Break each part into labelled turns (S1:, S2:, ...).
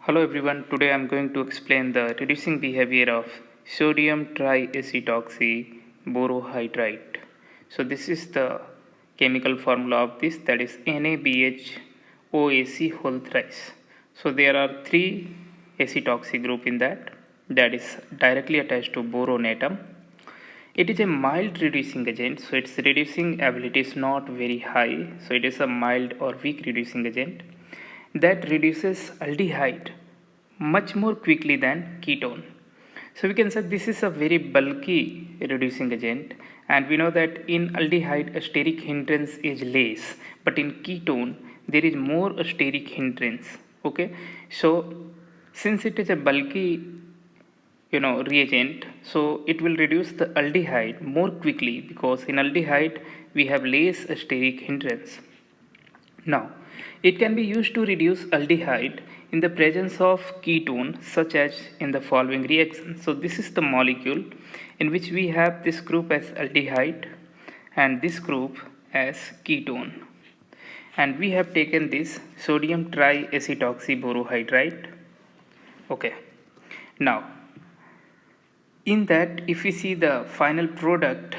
S1: Hello everyone, today I am going to explain the reducing behavior of sodium triacetoxyborohydride. So this is the chemical formula of this, that is NaBH whole thrice. So there are three acetoxy group in that is directly attached to boron atom. It is a mild reducing agent, so its reducing ability is not very high, so it is a mild or weak reducing agent that reduces aldehyde much more quickly than ketone. So we can say this is a very bulky reducing agent, and we know that in aldehyde a steric hindrance is less, but in ketone there is more a steric hindrance. Okay, so since it is a bulky reagent, so it will reduce the aldehyde more quickly because in aldehyde we have less steric hindrance. Now it can be used to reduce aldehyde in the presence of ketone such as in the following reaction. So this is the molecule in which we have this group as aldehyde and this group as ketone, and we have taken this sodium triacetoxyborohydride. Okay, now in that if we see the final product,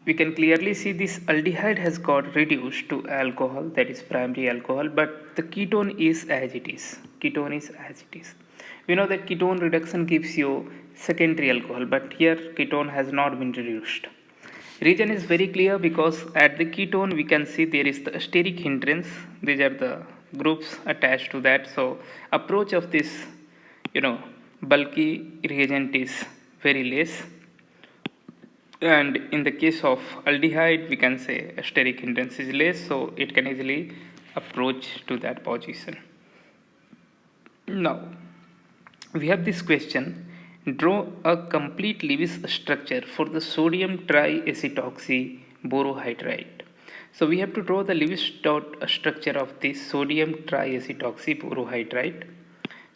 S1: we can clearly see this aldehyde has got reduced to alcohol, that is primary alcohol, but the ketone is as it is. We know that ketone reduction gives you secondary alcohol, but here ketone has not been reduced. Reason is very clear because at the ketone we can see there is the steric hindrance. These are the groups attached to that. So approach of this bulky reagent is very less, and in the case of aldehyde we can say steric hindrance is less, so it can easily approach to that position. Now we have this question: draw a complete Lewis structure for the sodium triacetoxyborohydride. So we have to draw the Lewis dot structure of this sodium triacetoxyborohydride.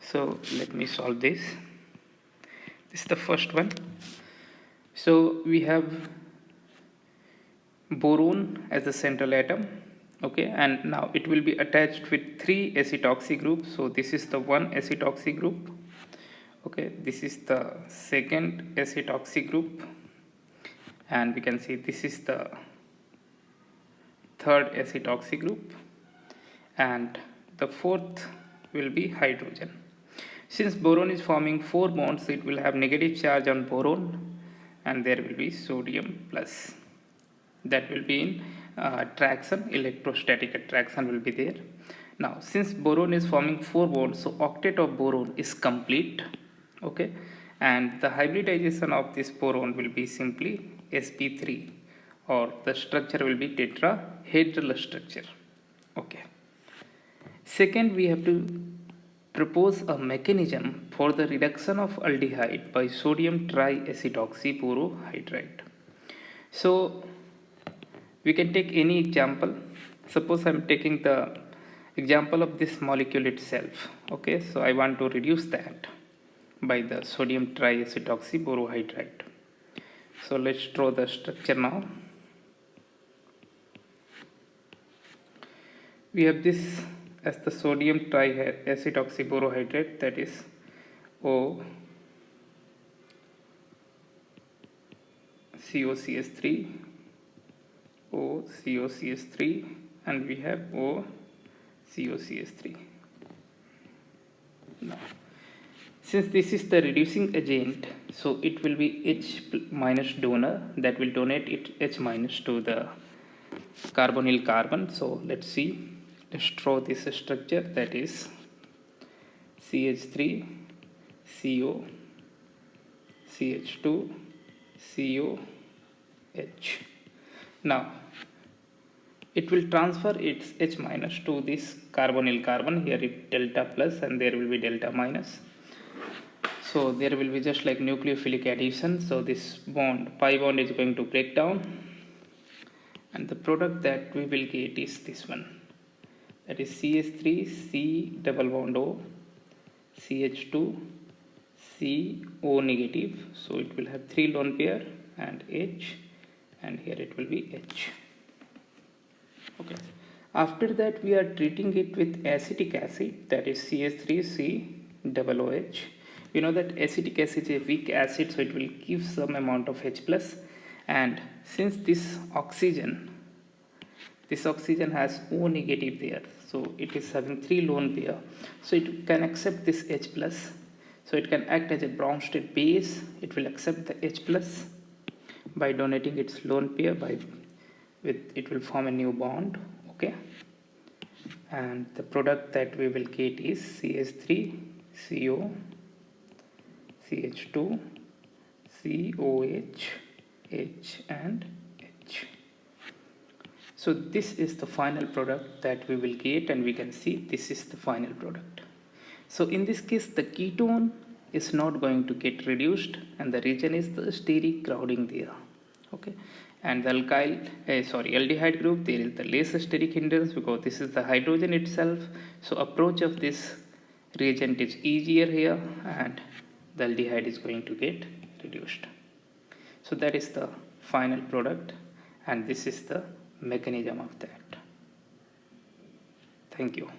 S1: So let me solve this. This is the first one. So we have boron as the central atom. Okay, and now it will be attached with three acetoxy groups. So this is the one acetoxy group. Okay, this is the second acetoxy group, and we can see this is the third acetoxy group, and the fourth will be hydrogen. Since boron is forming 4 bonds, it will have negative charge on boron, and there will be sodium plus. That will be in attraction, electrostatic attraction will be there. Now since boron is forming 4 bonds, so octet of boron is complete. Okay, and the hybridization of this boron will be simply sp3, or the structure will be tetrahedral structure. Okay, second we have to propose a mechanism for the reduction of aldehyde by sodium triacetoxyborohydride. So we can take any example. Suppose I am taking the example of this molecule itself. Okay, so I want to reduce that by the sodium triacetoxyborohydride. So let's draw the structure now. We have this as the sodium triacetoxyborohydride, that is O COCS3, OCOCS3, and we have OCOCS3. Now since this is the reducing agent, so it will be H minus donor, that will donate it H minus to the carbonyl carbon. So let's see, let's draw this structure, that is CH3 CO CH2 COH. Now it will transfer its H minus to this carbonyl carbon. Here it delta plus and there will be delta minus. So there will be just like nucleophilic addition. So this bond, pi bond, is going to break down, and the product that we will get is this one, that is CH3 C double bond O CH2 CO negative. So it will have 3 lone pair and H, and here it will be H. Okay, after that we are treating it with acetic acid, that is CH3C double OH. You know that acetic acid is a weak acid, so it will give some amount of H plus, and since this oxygen has O negative there, so it is having 3 lone pair, so it can accept this H plus, so it can act as a Bronsted base. It will accept the H plus by donating its lone pair, it will form a new bond. Okay, and the product that we will get is CH3 CO CH2 COH H and H. So this is the final product that we will get, and we can see this is the final product. So in this case the ketone is not going to get reduced, and the reason is the steric crowding there. Okay, and the aldehyde group, there is the less steric hindrance because this is the hydrogen itself, so approach of this reagent is easier here, and the aldehyde is going to get reduced. So that is the final product, and this is the mechanism of that. Thank you.